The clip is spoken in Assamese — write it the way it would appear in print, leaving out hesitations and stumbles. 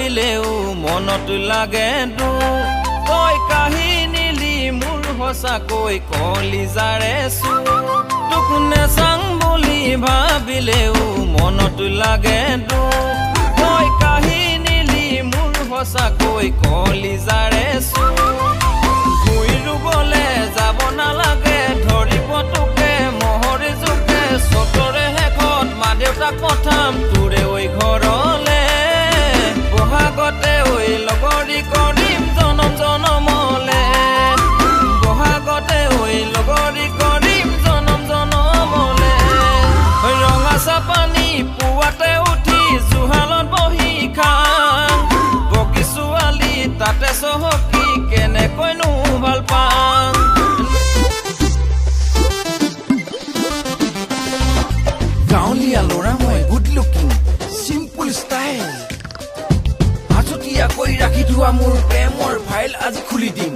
ভাবিলেও মনত লাগে দুখ তই কাহিনীলি মোৰ সঁচাকৈ কলিজাৰে চুক তোক নেচাং বুলি ভাবিলেও মনত লাগে দুখ তই কাহিনীলি মোৰ সঁচাকৈ কলিজাৰে চুক ভুই ৰুবলে যাব নালাগে ধৰিব তোকে মহৰে জোকে চতৰে শেষত মা দেউতাক পঠাম তোৰে ঐ ঘৰলে বহাগতে ঐ লগৰী কৰিম জনম জনমলে বহাগতে ঐ লগৰী কৰিম জনম জনমলে ৰঙা চাপানী পুৱাতে উঠি জুহালত বহি খাম বগী ছোৱালী তাতে চহকি কেনেকৈনো ভাল পাম গাঁৱলীয়া ল'ৰা মই গুড লুকিং চিম্পল ষ্টাইল আজতীয়াকৈ ৰাখি থোৱা মোৰ প্ৰেমৰ ফাইল আজি খুলি দিম